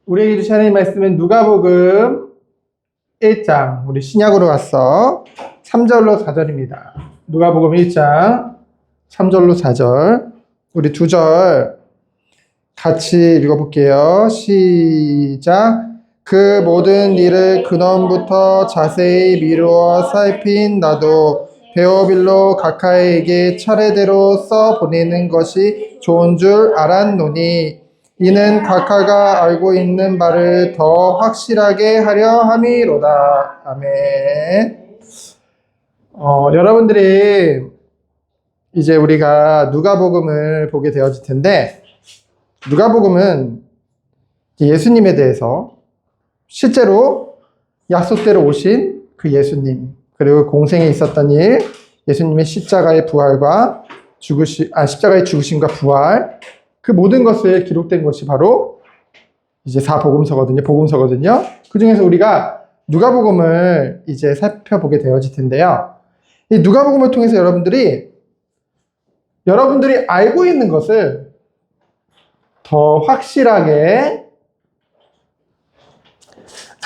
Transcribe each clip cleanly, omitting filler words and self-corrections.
우리에게 주신 하나님 말씀은 누가복음 1장, 우리 신약으로 갔어. 3절로 4절입니다. 누가복음 1장 3절로 4절. 우리 2절 같이 읽어볼게요. 시작. 그 모든 일을 근원부터 자세히 미루어 살핀 나도 데오빌로 각하에게 차례대로 써 보내는 것이 좋은 줄 알았노니 이는 각하가 알고 있는 바를 더 확실하게 하려 함이로다. 아멘. 여러분들이 이제 우리가 누가복음을 보게 되어질 텐데, 누가복음은 예수님에 대해서 실제로 약속대로 오신 그 예수님, 그리고 공생에 있었던 일, 예수님의 십자가의 부활과 십자가의 죽으심과 부활, 그 모든 것을 기록된 것이 바로 이제 복음서거든요. 그 중에서 우리가 누가복음을 이제 살펴보게 되어질 텐데요. 이 누가복음을 통해서 여러분들이 알고 있는 것을 더 확실하게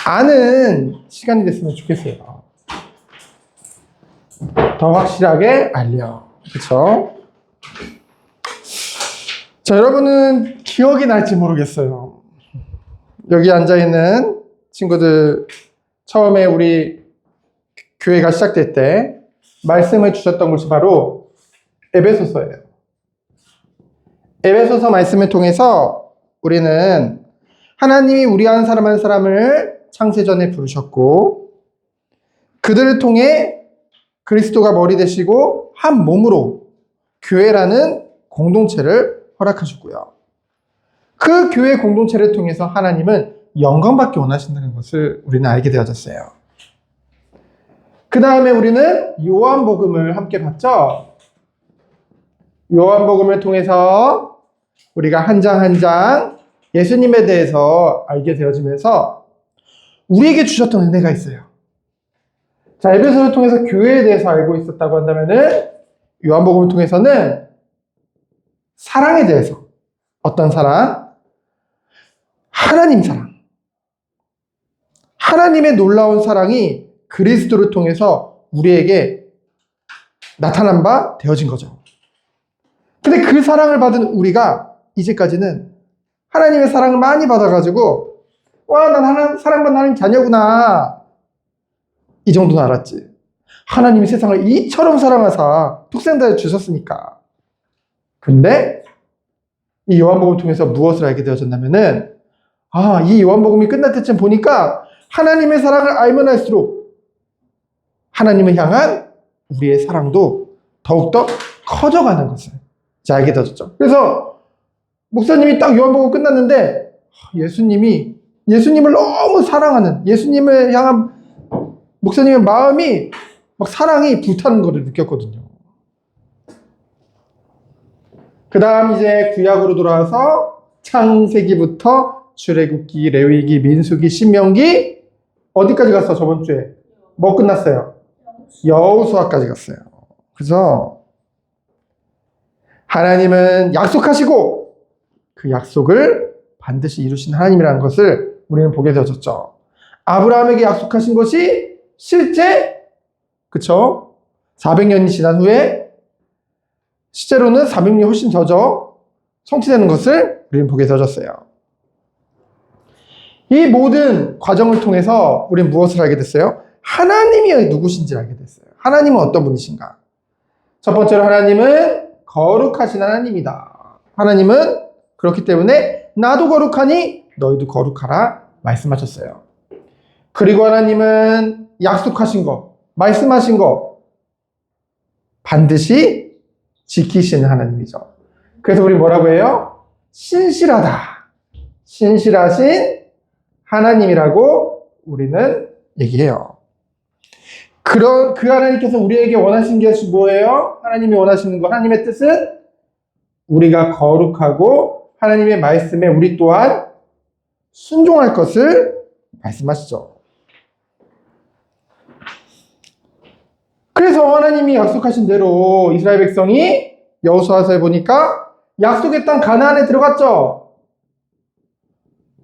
아는 시간이 됐으면 좋겠어요. 더 확실하게 알려. 그렇죠? 자, 여러분은 기억이 날지 모르겠어요. 여기 앉아있는 친구들, 처음에 우리 교회가 시작될 때 말씀을 주셨던 것이 바로 에베소서예요. 에베소서 말씀을 통해서 우리는 하나님이 우리 한 사람 한 사람을 창세전에 부르셨고, 그들을 통해 그리스도가 머리 되시고 한 몸으로 교회라는 공동체를 허락하셨고요. 그 교회 공동체를 통해서 하나님은 영광받기 원하신다는 것을 우리는 알게 되어졌어요. 그 다음에 우리는 요한복음을 함께 봤죠. 요한복음을 통해서 우리가 한 장 한 장 예수님에 대해서 알게 되어지면서 우리에게 주셨던 은혜가 있어요. 자, 에베소를 통해서 교회에 대해서 알고 있었다고 한다면은 요한복음을 통해서는 사랑에 대해서, 어떤 사랑? 하나님 사랑. 하나님의 놀라운 사랑이 그리스도를 통해서 우리에게 나타난 바 되어진 거죠. 근데 그 사랑을 받은 우리가 이제까지는 하나님의 사랑을 많이 받아가지고, 와, 난 사랑받는 하나님 자녀구나, 이 정도는 알았지. 하나님이 세상을 이처럼 사랑하사 독생자를 주셨으니까. 근데 이 요한복음을 통해서 무엇을 알게 되어졌냐면은, 이 요한복음이 끝날 때쯤 보니까 하나님의 사랑을 알면 알수록 하나님을 향한 우리의 사랑도 더욱더 커져가는 것을 알게 되어졌죠. 그래서 목사님이 딱 요한복음 끝났는데 예수님을 너무 사랑하는, 예수님을 향한 목사님의 마음이 막 사랑이 불타는 것을 느꼈거든요. 그 다음 이제 구약으로 돌아와서 창세기부터 출애굽기, 레위기, 민수기, 신명기, 어디까지 갔어? 저번 주에 뭐 끝났어요? 여호수아까지 갔어요. 그래서 하나님은 약속하시고 그 약속을 반드시 이루신 하나님이라는 것을 우리는 보게 되어졌죠. 아브라함에게 약속하신 것이 실제, 그쵸? 400년이 지난 후에 실제로는 400년이 훨씬 더죠, 성취되는 것을 우리는 보게 되어졌어요. 이 모든 과정을 통해서 우리는 무엇을 알게 됐어요? 하나님이 누구신지 알게 됐어요. 하나님은 어떤 분이신가? 첫 번째로 하나님은 거룩하신 하나님이다. 하나님은 그렇기 때문에 나도 거룩하니 너희도 거룩하라 말씀하셨어요. 그리고 하나님은 약속하신 거, 말씀하신 거 반드시 지키시는 하나님이죠. 그래서 우리 뭐라고 해요? 신실하다. 신실하신 하나님이라고 우리는 얘기해요. 그 하나님께서 우리에게 원하시는 것이 뭐예요? 하나님이 원하시는 거, 하나님의 뜻은 우리가 거룩하고 하나님의 말씀에 우리 또한 순종할 것을 말씀하시죠. 그래서 하나님이 약속하신 대로 이스라엘 백성이 여호수아서에 보니까 약속의 땅 가나안에 들어갔죠.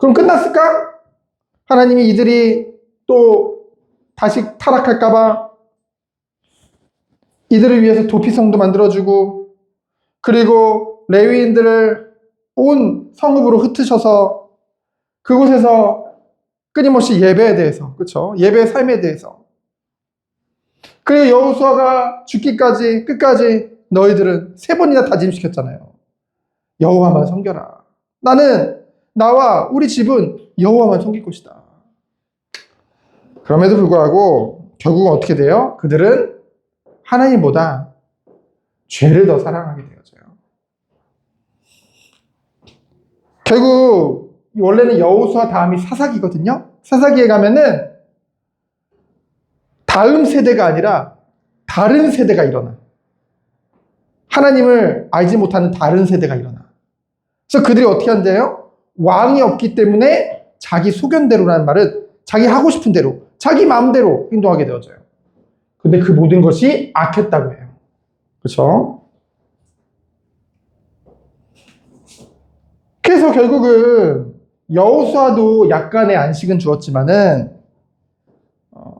그럼 끝났을까? 하나님이 이들이 또 다시 타락할까봐 이들을 위해서 도피성도 만들어주고, 그리고 레위인들을 온 성읍으로 흩으셔서 그곳에서 끊임없이 예배에 대해서, 그렇죠? 예배의 삶에 대해서, 그리고 여호수아가 죽기까지 끝까지 너희들은 3번이나 다짐시켰잖아요. 여호와만 섬겨라. 나는, 나와 우리 집은 여호와만 섬길 것이다. 그럼에도 불구하고 결국은 어떻게 돼요? 그들은 하나님보다 죄를 더 사랑하게 되어져요. 결국 원래는 여호수아 다음이 사사기거든요. 사사기에 가면은 다음 세대가 아니라 다른 세대가 일어나. 하나님을 알지 못하는 다른 세대가 일어나. 그래서 그들이 어떻게 한대요? 왕이 없기 때문에 자기 소견대로라는 말은 자기 하고 싶은 대로, 자기 마음대로 행동하게 되어져요. 근데 그 모든 것이 악했다고 해요. 그렇죠? 그래서 결국은 여호수아도 약간의 안식은 주었지만은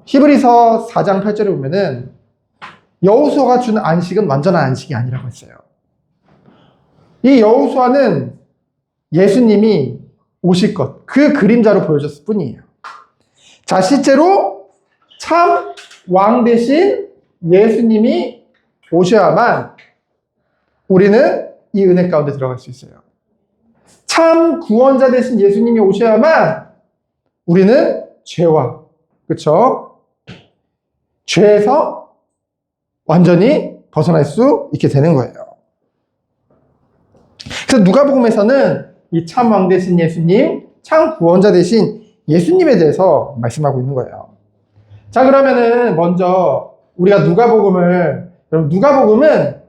히브리서 4장 8절에 보면은 여호수아가 준 안식은 완전한 안식이 아니라고 했어요. 이 여호수아는 예수님이 오실 것, 그 그림자로 보여줬을 뿐이에요. 자, 실제로 참 왕 대신 예수님이 오셔야만 우리는 이 은혜 가운데 들어갈 수 있어요. 참 구원자 대신 예수님이 오셔야만 우리는 죄와, 그렇죠? 죄에서 완전히 벗어날 수 있게 되는 거예요. 그래서 누가복음에서는 이 참 왕 대신 예수님, 참 구원자 대신 예수님에 대해서 말씀하고 있는 거예요. 자, 그러면은 먼저 우리가 여러분 누가복음은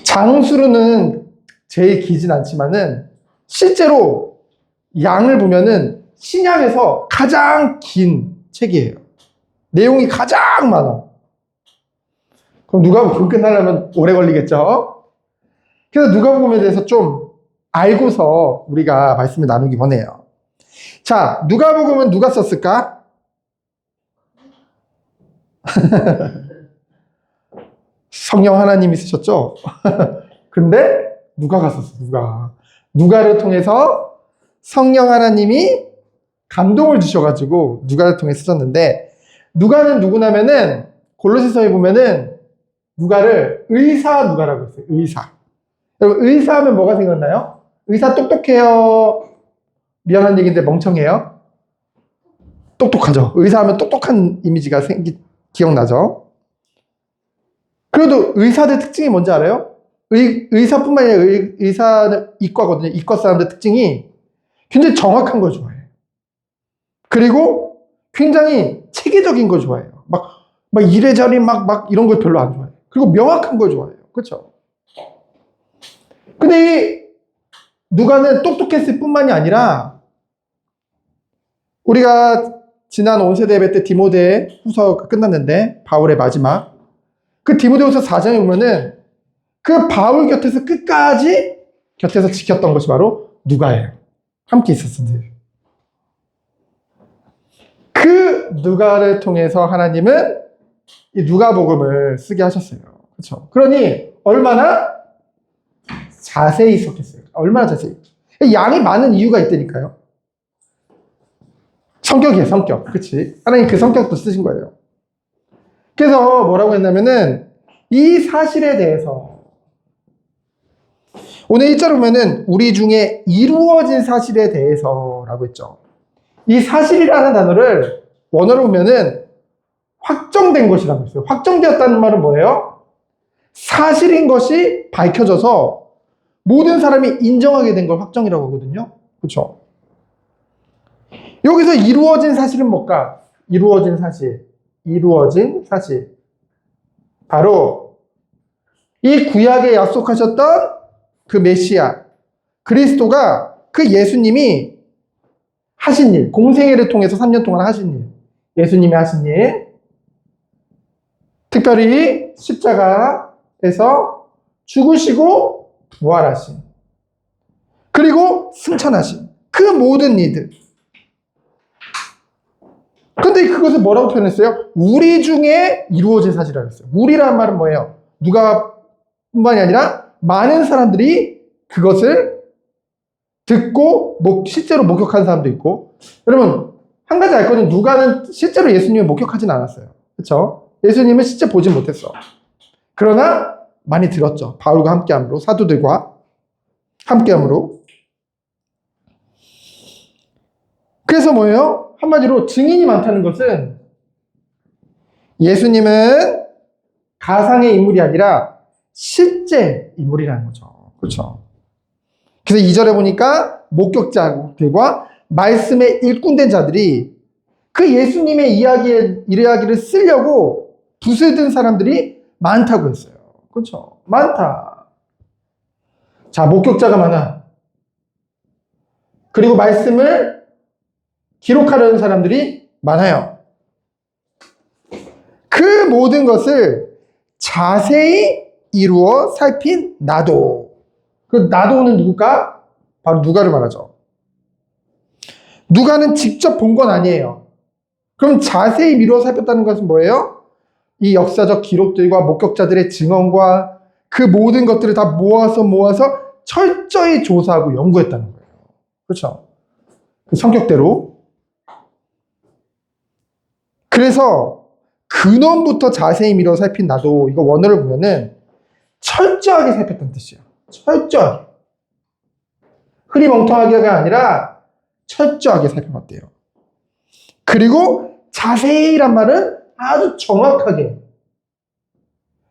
장수로는 제일 길진 않지만은 실제로 양을 보면은 신약에서 가장 긴 책이에요. 내용이 가장 많아. 그럼 누가복음 끝나려면 오래 걸리겠죠? 그래서 누가복음에 대해서 좀 알고서 우리가 말씀을 나누기 원해요. 자, 누가복음은 누가 썼을까? 성령 하나님이 쓰셨죠? 근데 누가가 썼어, 누가를 통해서 성령 하나님이 감동을 주셔가지고 누가를 통해 쓰셨는데, 누가는 누구냐면은 골로새서에 보면은 누가를 누가라고 했어요. 여러분, 의사하면 뭐가 생각나요? 의사 똑똑해요? 미안한 얘기인데 멍청해요? 똑똑하죠. 의사하면 똑똑한 이미지가 기억나죠? 그래도 의사들 특징이 뭔지 알아요? 의사뿐만 아니라 의사는 이과거든요. 이과 사람들 특징이 굉장히 정확한 걸 좋아해요. 그리고 굉장히 체계적인 걸 좋아해요. 막 이래저래 막 이런 걸 별로 안 좋아해요. 그리고 명확한 걸 좋아해요. 그렇죠? 근데 이 누가는 똑똑했을 뿐만이 아니라 우리가 지난 온세대 예배 때 디모데 후서가 끝났는데 바울의 마지막 그 디모데후서 4장에 보면은 그 바울 곁에서 끝까지 곁에서 지켰던 것이 바로 누가예요. 함께 있었어요. 그 누가를 통해서 하나님은 이 누가복음을 쓰게 하셨어요. 그렇죠? 그러니 얼마나 자세히 썼겠어요. 얼마나 자세히. 양이 많은 이유가 있다니까요. 성격이에요, 성격. 그치? 하나님 그 성격도 쓰신 거예요. 그래서 뭐라고 했냐면은 이 사실에 대해서 오늘 1절 보면은 우리 중에 이루어진 사실에 대해서라고 했죠. 이 사실이라는 단어를 원어로 보면은 확정된 것이라고 했어요. 확정되었다는 말은 뭐예요? 사실인 것이 밝혀져서 모든 사람이 인정하게 된 걸 확정이라고 하거든요. 그렇죠? 여기서 이루어진 사실은 뭘까? 이루어진 사실. 바로 이 구약에 약속하셨던 그 메시아, 그리스도가 그 예수님이 하신 일, 공생애를 통해서 3년 동안 하신 일, 예수님이 하신 일, 특별히 십자가에서 죽으시고 부활하신 그리고 승천하신 그 모든 이들. 근데 그것을 뭐라고 표현했어요? 우리 중에 이루어진 사실이라고 했어요. 우리라는 말은 뭐예요? 누가 뿐만이 아니라 많은 사람들이 그것을 듣고 실제로 목격한 사람도 있고. 여러분, 한 가지 알 거는 누가는 실제로 예수님을 목격하진 않았어요. 그렇죠? 예수님을 실제 보진 못했어. 그러나 많이 들었죠. 바울과 함께함으로, 사도들과 함께함으로. 그래서 뭐예요? 한마디로 증인이 많다는 것은 예수님은 가상의 인물이 아니라 실제 인물이라는 거죠. 그렇죠? 그래서 2절에 보니까 목격자들과 말씀에 일꾼된 자들이 그 예수님의 이야기를 쓰려고 붓을 든 사람들이 많다고 했어요. 그렇죠? 많다. 자, 목격자가 많아. 그리고 말씀을 기록하려는 사람들이 많아요. 그 모든 것을 자세히 이루어 살핀 나도. 그 나도는 누굴까? 바로 누가를 말하죠. 누가는 직접 본 건 아니에요. 그럼 자세히 이루어 살폈다는 것은 뭐예요? 이 역사적 기록들과 목격자들의 증언과 그 모든 것들을 다 모아서 철저히 조사하고 연구했다는 거예요. 그렇죠? 그 성격대로. 그래서 근원부터 자세히 미뤄 살핀 나도, 이거 원어를 보면은 철저하게 살폈다는 뜻이에요. 철저하게. 흐리멍텅하게가 아니라 철저하게 살펴봤대요. 그리고 자세히란 말은 아주 정확하게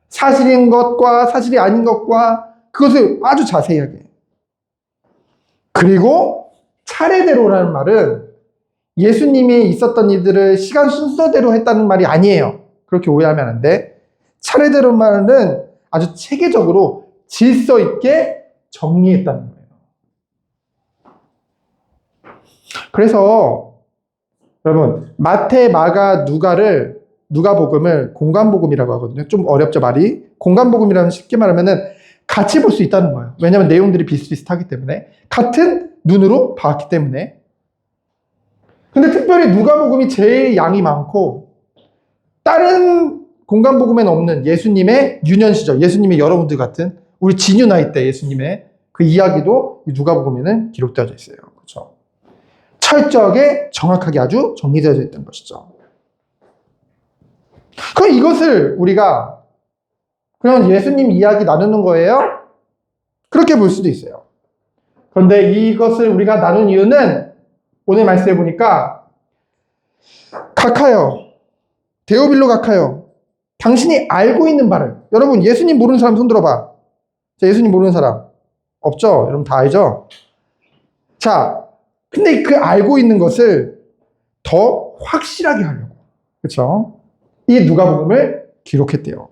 사실인 것과 사실이 아닌 것과 그것을 아주 자세히 하게. 그리고 차례대로라는 말은 예수님이 있었던 일들을 시간 순서대로 했다는 말이 아니에요. 그렇게 오해하면 안 돼. 차례대로 말은 아주 체계적으로 질서 있게 정리했다는 거예요. 그래서 여러분, 마태, 마가, 누가복음을 공간복음이라고 하거든요. 좀 어렵죠, 말이. 공간복음이라는 쉽게 말하면은 같이 볼 수 있다는 거예요. 왜냐하면 내용들이 비슷비슷하기 때문에. 같은 눈으로 봤기 때문에. 근데 특별히 누가복음이 제일 양이 많고 다른 공간복음에는 없는 예수님의 유년 시절, 예수님의 여러분들 같은 우리 진유 나이 때 예수님의 그 이야기도 누가복음에는 기록되어져 있어요. 그렇죠? 철저하게 정확하게 아주 정리되어져 있던 것이죠. 그럼 이것을 우리가 그냥 예수님 이야기 나누는 거예요? 그렇게 볼 수도 있어요. 그런데 이것을 우리가 나눈 이유는 오늘 말씀해 보니까 각하여, 데오빌로 각하여, 당신이 알고 있는 바를. 여러분, 예수님 모르는 사람 손 들어봐. 자, 예수님 모르는 사람 없죠? 여러분 다 알죠? 자, 근데 그 알고 있는 것을 더 확실하게 하려고, 그렇죠? 이 누가복음을 기록했대요.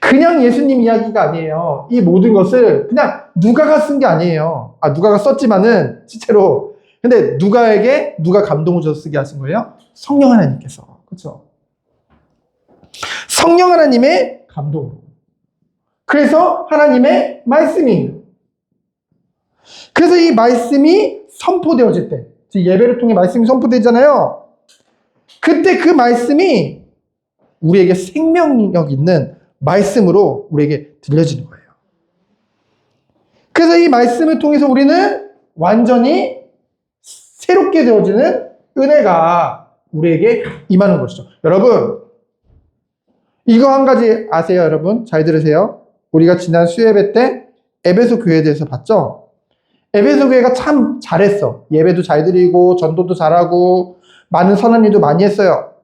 그냥 예수님 이야기가 아니에요. 이 모든 것을 그냥 누가가 쓴 게 아니에요. 누가가 썼지만은 실제로. 근데 누가 감동을 줘서 쓰게 하신 거예요? 성령 하나님께서. 그렇죠? 성령 하나님의 감동으로. 그래서 하나님의 말씀이. 그래서 이 말씀이 선포되어질 때, 예배를 통해 말씀이 선포되잖아요. 그때 그 말씀이 우리에게 생명력 있는 말씀으로 우리에게 들려지는 거예요. 그래서 이 말씀을 통해서 우리는 완전히 새롭게 되어지는 은혜가 우리에게 임하는 것이죠. 여러분, 이거 한 가지 아세요, 여러분? 잘 들으세요. 우리가 지난 수예배 때 에베소 교회에 대해서 봤죠? 에베소 교회가 참 잘했어. 예배도 잘 드리고 전도도 잘하고 많은 선한 일도 많이 했어요.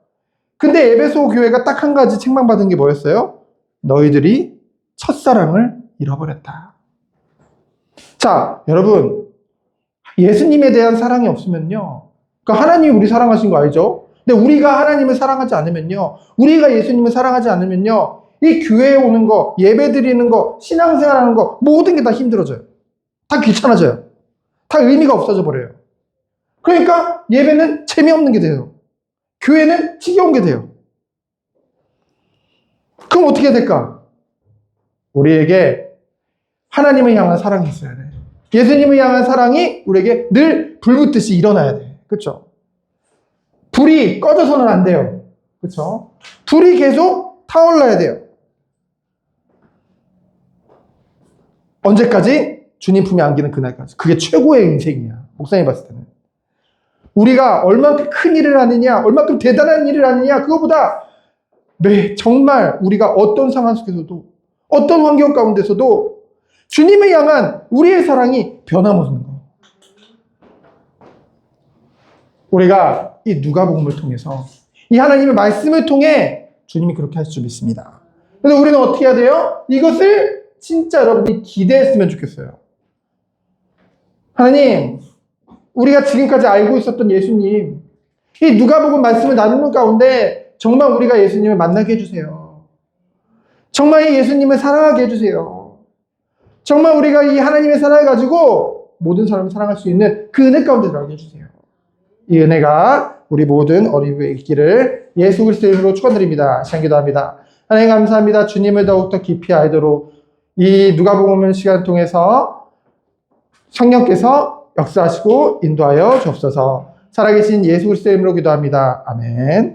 근데 에베소 교회가 딱 한 가지 책망받은 게 뭐였어요? 너희들이 첫사랑을 잃어버렸다. 자, 여러분, 예수님에 대한 사랑이 없으면요, 그러니까 하나님이 우리 사랑하신 거 알죠? 근데 우리가 하나님을 사랑하지 않으면요, 우리가 예수님을 사랑하지 않으면요, 이 교회에 오는 거, 예배 드리는 거, 신앙생활하는 거, 모든 게 다 힘들어져요. 다 귀찮아져요. 다 의미가 없어져 버려요. 그러니까 예배는 재미없는 게 돼요. 교회는 지겨운 게 돼요. 그럼 어떻게 될까? 우리에게 하나님을 향한 사랑이 있어야 돼. 예수님을 향한 사랑이 우리에게 늘 불붙듯이 일어나야 돼. 그렇죠? 불이 꺼져서는 안 돼요. 그렇죠? 불이 계속 타올라야 돼요. 언제까지? 주님 품에 안기는 그날까지. 그게 최고의 인생이야. 목사님 봤을 때는. 우리가 얼만큼 큰 일을 하느냐, 얼만큼 대단한 일을 하느냐, 그거보다 정말 우리가 어떤 상황 속에서도, 어떤 환경 가운데서도 주님을 향한 우리의 사랑이 변함없는 거. 우리가 이 누가복음을 통해서, 이 하나님의 말씀을 통해 주님이 그렇게 하실 줄 믿습니다. 그래서 우리는 어떻게 해야 돼요? 이것을 진짜 여러분이 기대했으면 좋겠어요. 하나님, 우리가 지금까지 알고 있었던 예수님, 이 누가복음 말씀을 나누는 가운데 정말 우리가 예수님을 만나게 해주세요. 정말 이 예수님을 사랑하게 해주세요. 정말 우리가 이 하나님의 사랑을 가지고 모든 사람을 사랑할 수 있는 그 은혜 가운데 들어가게 해주세요. 이 은혜가 우리 모든 어린이의 있기를 예수 그리스도의 이름으로 축원드립니다. 시간 기도합니다. 하나님 감사합니다. 주님을 더욱더 깊이 알도록 이 누가복음 시간을 통해서 성령께서 역사하시고 인도하여 주옵소서. 살아계신 예수 그리스도의 이름으로 기도합니다. 아멘.